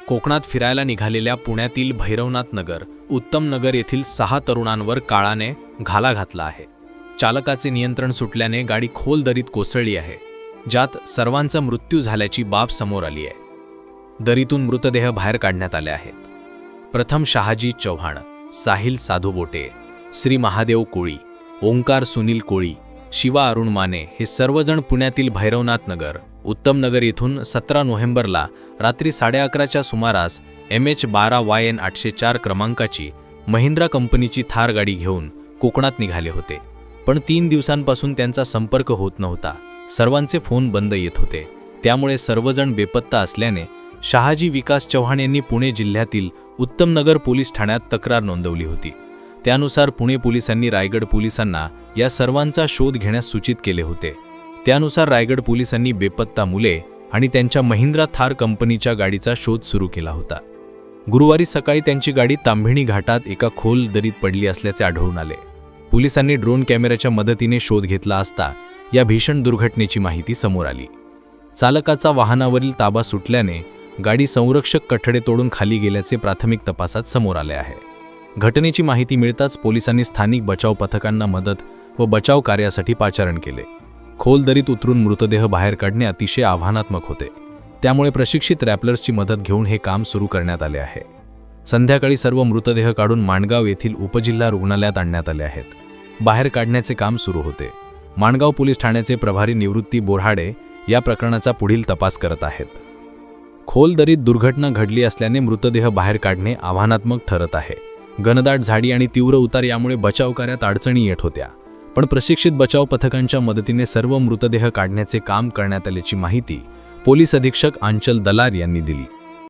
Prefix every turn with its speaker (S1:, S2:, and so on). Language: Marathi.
S1: कोकणात फिरायला निघालेल्या पुण्यातील भैरवनाथ नगर, उत्तम नगर येथील 6 तरुणांवर काळाने घाला घातला आहे। चालकाचे नियंत्रण सुटल्याने गाडी खोल दरीत कोसळली आहे, ज्यात सर्वांचा मृत्यू झाल्याची बाब समोर आली आहे। दरीतून मृतदेह बाहेर काढण्यात आले आहेत। प्रथम शहाजी चव्हाण, साहिल साधू बोटे, श्री महादेव कोळी, ओंकार सुनील कोळी, शिवा अरुण माने हे सर्वजण पुण्यातील भैरवनाथ नगर, उत्तम नगर येथून 17 नोव्हेंबरला रात्री 11:30च्या सुमारास MH12YN 804 क्रमांकाची महिंद्रा कंपनीची थार गाडी घेऊन कोकणात निघाले होते। पण 3 दिवसांपासून त्यांचा संपर्क होत नव्हता। सर्वांचे फोन बंद येत होते, त्यामुळे सर्वजण बेपत्ता असल्याने शहाजी विकास चव्हाण यांनी पुणे जिल्ह्यातील उत्तम नगर पोलीस ठाण्यात तक्रार नोंदवली होती। त्यानुसार पुणे पोलिसांनी रायगड पोलिसांना या सर्वांचा शोध घेण्यास सूचित केले होते। त्यानुसार रायगड पोलिसांनी बेपत्ता मुले आणि त्यांच्या महिंद्रा थार कंपनीच्या गाडीचा शोध सुरू केला होता। गुरुवारी सकाळी त्यांची गाडी तांभिणी घाटात एका खोल दरीत पडली असल्याचे आढळून आले। पोलिसांनी ड्रोन कॅमेऱ्याच्या मदतीने शोध घेतला असता या भीषण दुर्घटनेची माहिती समोर आली। चालकाचा वाहनावरील ताबा सुटल्याने गाडी संरक्षक कठडे तोडून खाली गेल्याचे प्राथमिक तपासात समोर आले आहे। घटनेची माहिती मिळताच पोलिसांनी स्थानिक बचाव पथकांना मदत व बचाव कार्यासाठी पाचारण केले। खोल दरीत उतरून मृतदेह बाहेर काढणे अतिशय आव्हानात्मक होते, त्यामुळे प्रशिक्षित रॅपलर्सची मदत घेऊन हे काम सुरू करण्यात आले आहे। संध्याकाळी सर्व मृतदेह काढून माणगाव येथील उपजिल्हा रुग्णालयात आणण्यात आले आहेत। बाहेर काढण्याचे काम सुरू होते। माणगाव पोलीस ठाण्याचे प्रभारी निवृत्ती बोऱ्हाडे या प्रकरणाचा पुढील तपास करत आहेत। खोल दरीत दुर्घटना घडली असल्याने मृतदेह बाहेर काढणे आव्हानात्मक ठरत आहे। घनदाट झाडी आणि तीव्र उतार यामुळे बचाव कार्यात अडचणी येत होत्या, पण प्रशिक्षित बचाव पथकांच्या मदतीने सर्व मृतदेह काढण्याचे काम करण्यात आल्याची माहिती पोलीस अधीक्षक आंचल दलार यांनी दिली।